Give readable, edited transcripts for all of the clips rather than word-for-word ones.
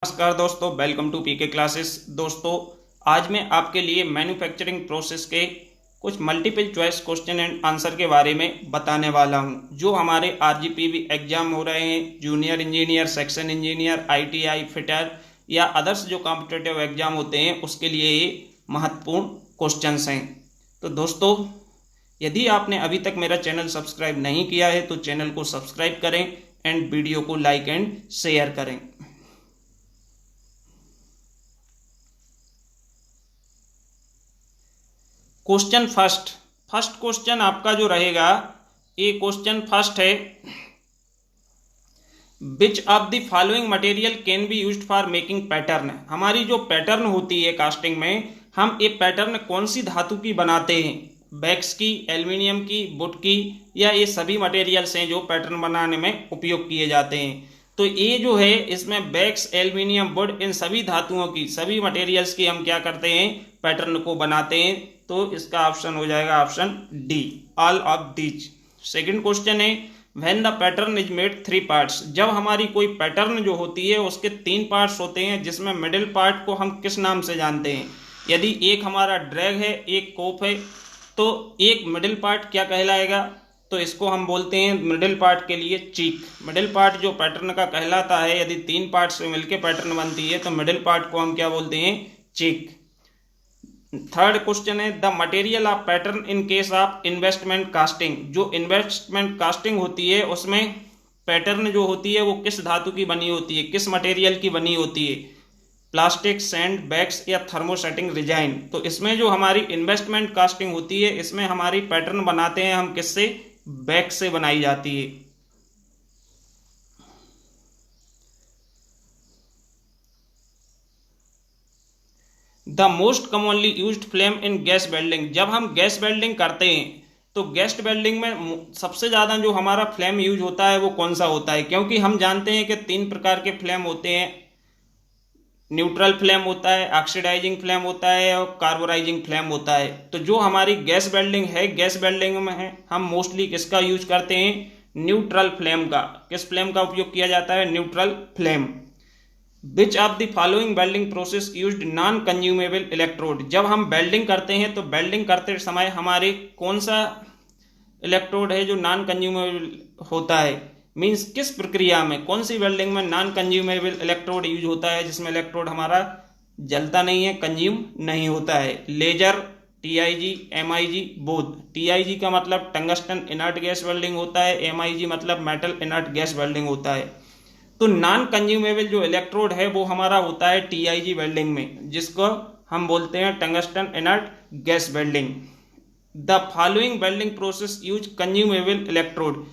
नमस्कार दोस्तों, welcome to PK classes. दोस्तों, आज मैं आपके लिए मैन्युफैक्चरिंग प्रोसेस के कुछ multiple choice question and answer के बारे में बताने वाला हूं, जो हमारे आरजीपीवी एग्जाम हो रहे हैं, junior engineer, section engineer, ITI, fitter या अदर्स जो कॉम्पिटिटिव एग्जाम होते हैं उसके लिए ये महत्वपूर्ण क्वेश्चंस हैं। तो दोस्तों, यदि आपने अभी तक मेरा चैनल सब्सक्राइब नहीं किया है तो चैनल को सब्सक्राइब करें एंड वीडियो को लाइक एंड शेयर करें। क्वेश्चन फर्स्ट क्वेश्चन आपका जो रहेगा, ये क्वेश्चन फर्स्ट है, which of the following material can be used for making pattern. हमारी जो पैटर्न होती है कास्टिंग में, हम ये पैटर्न कौन सी धातु की बनाते हैं? बैक्स की, एल्युमिनियम की, वुड की, या ये सभी मटेरियल्स हैं जो पैटर्न बनाने में उपयोग किए जाते हैं। तो ये जो है, इसमें बैक्स, एल्युमिनियम, वुड, इन सभी धातुओं की, सभी मटेरियल्स की हम क्या करते हैं? पैटर्न को बनाते हैं। तो इसका ऑप्शन हो जाएगा option D, all of these. Second question है, when the pattern is made three parts. जब हमारी कोई पैटर्न जो होती है उसके तीन पार्ट्स होते हैं, जिसमें मिडिल पार्ट को हम किस नाम से जानते हैं? यदि एक हमारा ड्रैग है, एक कोप है, तो एक मिडिल पार्ट क्या कहलाएगा? तो इसको हम बोलते हैं मिडिल पार्ट के लिए चीक। मिडिल पार्ट जो पैटर्न का कहलाता है, यदि तीन पार्ट से मिलकर पैटर्न बनती है तो मिडिल पार्ट को हम क्या बोलते हैं? चीक। थर्ड क्वेश्चन है, the material of pattern in case of investment casting. जो इन्वेस्टमेंट कास्टिंग होती है उसमें पैटर्न जो होती है वो किस धातु की बनी होती है, किस मटेरियल की बनी होती है? प्लास्टिक, सैंड, बैग्स या थर्मोसेटिंग रिजाइन। तो इसमें जो हमारी इन्वेस्टमेंट कास्टिंग होती है, इसमें हमारी पैटर्न बनाते हैं हम किससे? बैग्स से बनाई जाती है। The most commonly used flame in gas welding. जब हम गैस वेल्डिंग करते हैं तो गैस वेल्डिंग में सबसे ज़्यादा जो हमारा फ्लेम यूज होता है वो कौन सा होता है? क्योंकि हम जानते हैं कि तीन प्रकार के फ्लेम होते हैं, न्यूट्रल फ्लेम होता है, ऑक्सीडाइजिंग फ्लेम होता है और कार्बोराइजिंग फ्लेम होता है। तो जो हमारी गैस वेल्डिंग है, गैस वेल्डिंग में है हम मोस्टली किसका यूज करते हैं? न्यूट्रल फ्लेम का। किस फ्लेम का उपयोग किया जाता है? Neutral flame. Which of the following welding process used non consumable electrode. जब हम वेल्डिंग करते हैं तो वेल्डिंग करते समय हमारे कौन सा इलेक्ट्रोड है जो नॉन कंज्यूमेबल होता है? मीन्स किस प्रक्रिया में, कौन सी वेल्डिंग में नॉन कंज्यूमेबल इलेक्ट्रोड यूज होता है, जिसमें इलेक्ट्रोड हमारा जलता नहीं है, कंज्यूम नहीं होता है? Laser, TIG, MIG, both. TIG का मतलब टंगस्टन इनर्ट गैस वेल्डिंग होता है, एमआईजी मतलब मेटल इनर्ट गैस वेल्डिंग होता है। तो नॉन कंज्यूमेबल जो इलेक्ट्रोड है वो हमारा होता है टीआईजी वेल्डिंग में, जिसको हम बोलते हैं tungsten inert gas welding. The following welding process use consumable electrode.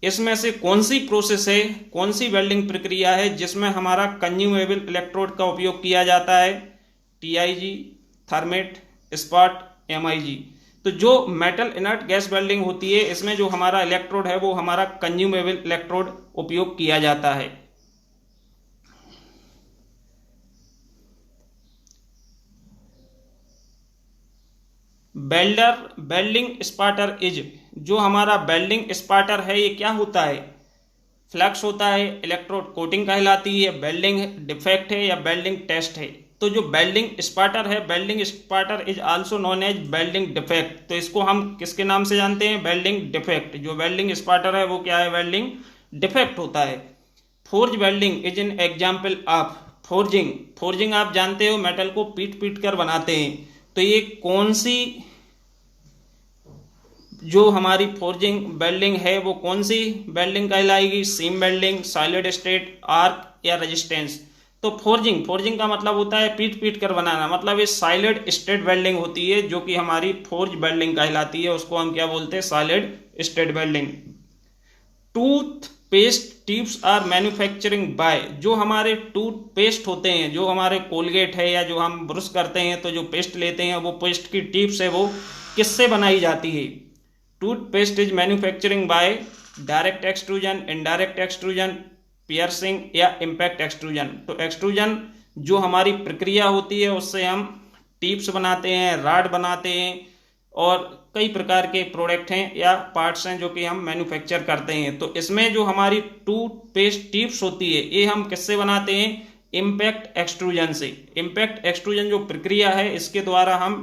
इसमें से कौन सी प्रोसेस है, कौन सी वेल्डिंग प्रक्रिया है जिसमें हमारा कंज्यूमेबल इलेक्ट्रोड का उपयोग किया जाता है? TIG, thermite, spot, MIG. तो जो मेटल इनर्ट गैस वेल्डिंग होती है, इसमें जो हमारा इलेक्ट्रोड है वो हमारा कंज्यूमेबल इलेक्ट्रोड उपयोग किया जाता है। Welding spatter is. जो हमारा वेल्डिंग स्पार्टर है ये क्या होता है? फ्लक्स होता है, इलेक्ट्रोड कोटिंग कहलाती है, वेल्डिंग डिफेक्ट है या वेल्डिंग टेस्ट है? तो जो वेल्डिंग स्पार्टर है, welding spatter is also known as welding defect. तो इसको हम किसके नाम से जानते हैं? Welding defect. जो वेल्डिंग स्पार्टर है वो क्या है? वेल्डिंग डिफेक्ट होता है। Forge welding is an example of forging. Forging आप जानते हो, मेटल को पीट पीट कर बनाते हैं। तो ये कौन सी जो हमारी फोर्जिंग वेल्डिंग है वो कौन सी वेल्डिंग कहलाएगी? Seam welding, solid state, arc या रेजिस्टेंस? तो फोर्जिंग का मतलब होता है पीट पीट कर बनाना, मतलब ये सॉलिड स्टेट वेल्डिंग होती है जो कि हमारी फोर्ज वेल्डिंग कहलाती है। उसको हम क्या बोलते हैं? Solid state welding. Tooth paste tubes are manufacturing by. जो हमारे टूथ पेस्ट होते हैं, जो हमारे कोलगेट है या जो हम ब्रश करते हैं तो जो पेस्ट लेते हैं वो पेस्ट की टिप्स है वो किससे बनाई जाती है? Toothpaste is manufacturing bye direct extrusion, indirect extrusion, piercing या इम्पैक्ट एक्सट्रूजन। तो एक्सट्रूजन जो हमारी प्रक्रिया होती है उससे हम टिप्स बनाते हैं, राड बनाते हैं और कई प्रकार के प्रोडक्ट हैं या पार्ट्स हैं जो कि हम मैन्युफैक्चर करते हैं। तो इसमें जो हमारी टूथपेस्ट टिप्स होती है ये हम किससे बनाते हैं? इम्पैक्ट एक्सट्रूजन से। इम्पैक्ट एक्सट्रूजन जो प्रक्रिया है इसके द्वारा हम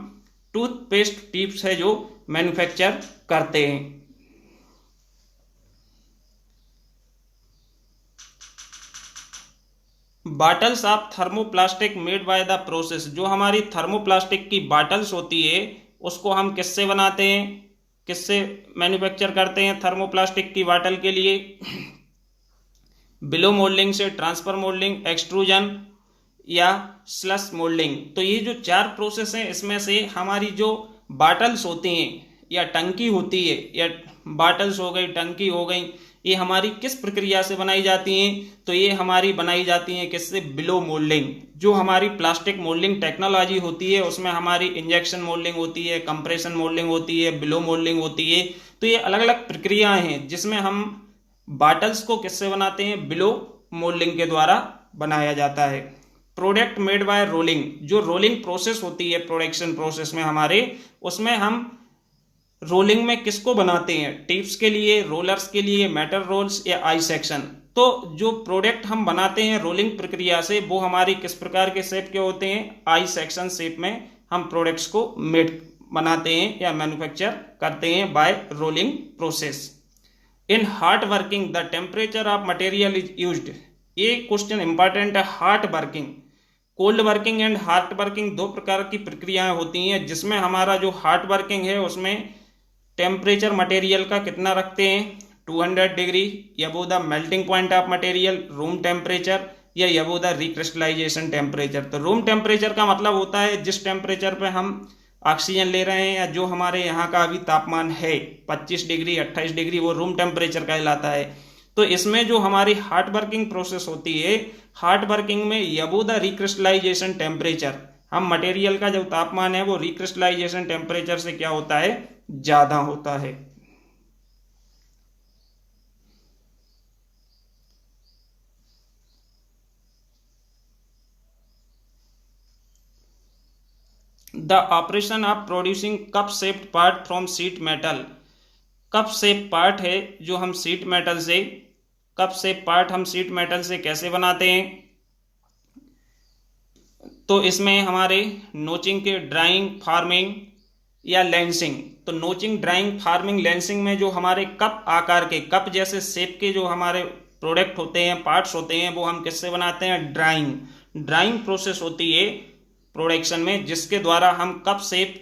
टूथपेस्ट टिप्स है जो मैन्युफैक्चर करते हैं। Bottles of thermoplastic made by the process, जो हमारी थर्मोप्लास्टिक की बॉटल्स होती है उसको हम किससे बनाते हैं, किससे मैन्युफैक्चर करते हैं थर्मोप्लास्टिक की बॉटल के लिए? बिलो मोल्डिंग से, ट्रांसफर मोल्डिंग, एक्सट्रूजन या स्लश मोल्डिंग। तो ये जो 4 प्रोसेस हैं इसमें से हमारी जो बॉटल्स होती हैं या टंकी होती है, या बॉटल्स हो गई, टंकी हो गई, ये हमारी किस प्रक्रिया से बनाई जाती हैं? तो ये हमारी बनाई जाती हैं किससे? Below moulding. जो हमारी प्लास्टिक मोल्डिंग टेक्नोलॉजी होती है उसमें हमारी इंजेक्शन मोल्डिंग होती है, कंप्रेशन मोल्डिंग होती है, बिलो मोल्डिंग होती है। तो ये अलग अलग प्रक्रियाएं हैं जिसमें हम बॉटल्स को किससे बनाते हैं? बिलो मोल्डिंग के द्वारा बनाया जाता है। प्रोडक्ट मेड बाय रोलिंग, जो रोलिंग प्रोसेस होती है प्रोडक्शन प्रोसेस में हमारे, उसमें हम रोलिंग में किसको बनाते हैं? टिप्स के लिए, रोलर्स के लिए, मेटल रोल्स या आई सेक्शन। तो जो प्रोडक्ट हम बनाते हैं रोलिंग प्रक्रिया से वो हमारी किस प्रकार के शेप के होते हैं? आई सेक्शन शेप में हम प्रोडक्ट्स को मेड बनाते हैं या मैन्युफैक्चर करते हैं bye rolling process. In hard working the temperature of material is used. ये क्वेश्चन इंपॉर्टेंट है। Hard working, cold working and hot working 2 प्रकार की प्रक्रियाएं होती हैं जिसमें हमारा जो हार्ड वर्किंग है उसमें टेम्परेचर मटेरियल का कितना रखते हैं? 200 degree above the melting point of material, room temperature, या अबव द रिक्रिस्टलाइजेशन टेम्परेचर। तो रूम टेम्परेचर का मतलब होता है जिस टेम्परेचर पे हम ऑक्सीजन ले रहे हैं या जो हमारे यहाँ का अभी तापमान है 25 डिग्री 28 डिग्री, वो रूम टेम्परेचर कहलाता है। तो इसमें जो हमारी हार्ड वर्किंग प्रोसेस होती है, हार्ड वर्किंग में अबव द रिक्रिस्टलाइजेशन टेम्परेचर, हम मटेरियल का जो तापमान है वो रिक्रिस्टलाइजेशन टेम्परेचर से क्या होता है? ज्यादा होता है। The operation of producing cup shaped part from sheet metal. Cup shape part है जो हम शीट मेटल से, कप शेप पार्ट हम शीट मेटल से कैसे बनाते हैं? तो इसमें हमारे नोचिंग के, ड्राइंग, फार्मिंग या लेंसिंग। तो नोचिंग, ड्राइंग, फार्मिंग, लेंसिंग में जो हमारे कप आकार के, कप जैसे शेप के जो हमारे प्रोडक्ट होते हैं, पार्ट्स होते हैं, वो हम किससे बनाते हैं? ड्राइंग। ड्राइंग प्रोसेस होती है प्रोडक्शन में जिसके द्वारा हम कप शेप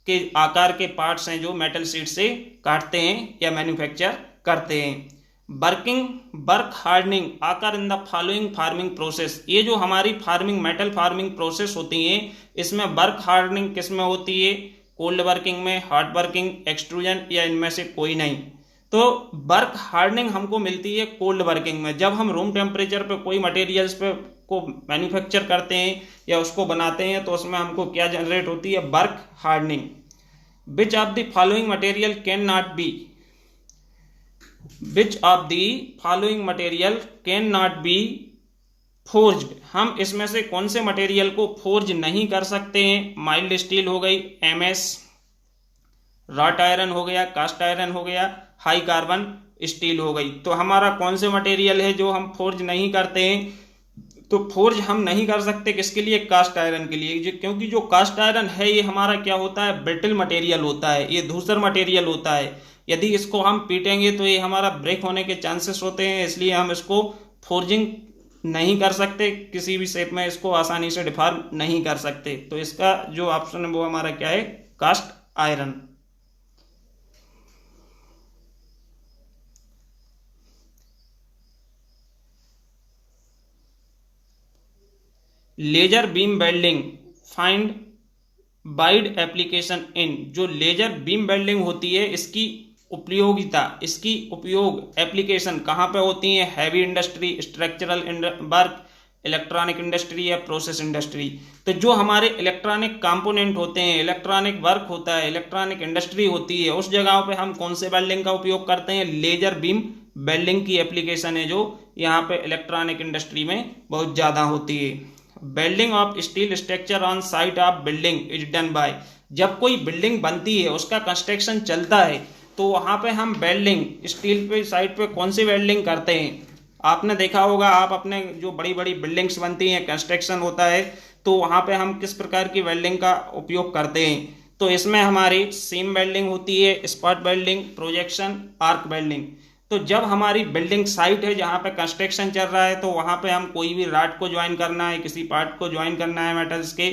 के आकार के पार्ट्स हैं जो मेटल शीट से काटते हैं या मैन्युफैक्चर करते हैं। वर्किंग, वर्क हार्डनिंग आकर in the following farming process. ये जो हमारी फार्मिंग, मेटल फार्मिंग प्रोसेस होती है इसमें वर्क हार्डनिंग किस में होती है? कोल्ड वर्किंग में, हॉट वर्किंग, एक्सट्रूजन, या इनमें से कोई नहीं? तो वर्क हार्डनिंग हमको मिलती है कोल्ड वर्किंग में। जब हम रूम टेम्परेचर पे कोई मटेरियल्स पे को मैन्युफैक्चर करते हैं या उसको बनाते हैं तो उसमें हमको क्या जनरेट होती है? Work hardening. Which of the following material can not be, which of the following material can not be forged. हम इसमें से कौन से मटेरियल को फोर्ज नहीं कर सकते हैं? माइल्ड स्टील हो गई, एमएस, रॉट आयरन हो गया, कास्ट आयरन हो गया, हाई कार्बन स्टील हो गई। तो हमारा कौन से मटेरियल है जो हम फोर्ज नहीं करते हैं? तो फोर्ज हम नहीं कर सकते किसके लिए? कास्ट आयरन के लिए। क्योंकि जो कास्ट आयरन है ये हमारा क्या होता है? ब्रिटल मटेरियल होता है, ये धूसर मटेरियल होता है। यदि इसको हम पीटेंगे तो ये हमारा ब्रेक होने के चांसेस होते हैं, इसलिए हम इसको फोर्जिंग नहीं कर सकते, किसी भी शेप में इसको आसानी से डिफॉर्म नहीं कर सकते। तो इसका जो ऑप्शन है वो हमारा क्या है? Cast iron. Laser beam welding find wide application in. जो लेजर बीम वेल्डिंग होती है इसकी उपयोगिता, इसकी उपयोग एप्लीकेशन कहाँ पे होती है? Heavy industry, structural work, electronic industry या प्रोसेस इंडस्ट्री। तो जो हमारे इलेक्ट्रॉनिक कंपोनेंट होते हैं, इलेक्ट्रॉनिक वर्क होता है, इलेक्ट्रॉनिक इंडस्ट्री होती है, उस जगहों पे हम कौन से वेल्डिंग का उपयोग करते हैं? लेजर बीम वेल्डिंग की एप्लीकेशन है जो यहाँ पे इलेक्ट्रॉनिक इंडस्ट्री में बहुत ज़्यादा होती है। Welding of steel structure on site of building is done by. जब कोई बिल्डिंग बनती है, उसका कंस्ट्रक्शन चलता है, तो वहां पे हम वेल्डिंग, स्टील पे साइट पे कौन सी वेल्डिंग करते हैं? आपने देखा होगा, आप अपने जो बड़ी बड़ी बिल्डिंग्स बनती हैं, कंस्ट्रक्शन होता है, तो वहाँ पे हम किस प्रकार की वेल्डिंग का उपयोग करते हैं। तो इसमें हमारी सीम वेल्डिंग होती है, spot welding, projection, arc welding. तो जब हमारी बिल्डिंग साइट है जहाँ पे कंस्ट्रक्शन चल रहा है, तो वहाँ पे हम कोई भी राड को ज्वाइन करना है, किसी पार्ट को ज्वाइन करना है मेटल्स के,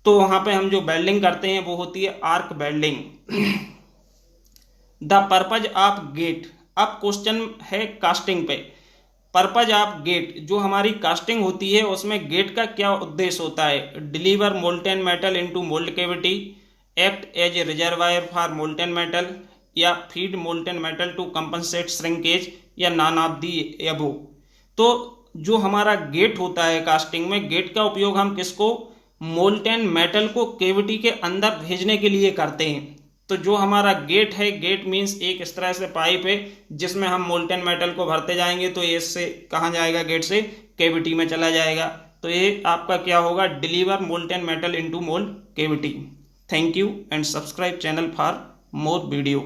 तो वहाँ पे हम जो वेल्डिंग करते हैं वो होती है arc welding. The purpose of gate. अब क्वेश्चन है कास्टिंग पे। पर्पज ऑफ गेट, जो हमारी कास्टिंग होती है उसमें गेट का क्या उद्देश्य होता है। Deliver molten metal into mould cavity, act as a reservoir for molten metal, या feed molten metal to compensate shrinkage, या नॉन ऑफ दी एबो। तो जो हमारा गेट होता है कास्टिंग में, गेट का उपयोग हम किसको, मोल्टेन मेटल को केविटी के अंदर भेजने के लिए करते हैं। तो जो हमारा गेट है, गेट मीन्स एक इस तरह से पाइप है जिसमें हम मोल्टेन मेटल को भरते जाएंगे, तो ये इससे कहाँ जाएगा, गेट से केविटी में चला जाएगा। तो ये आपका क्या होगा, deliver molten metal into mould cavity. Thank you and subscribe channel for more video.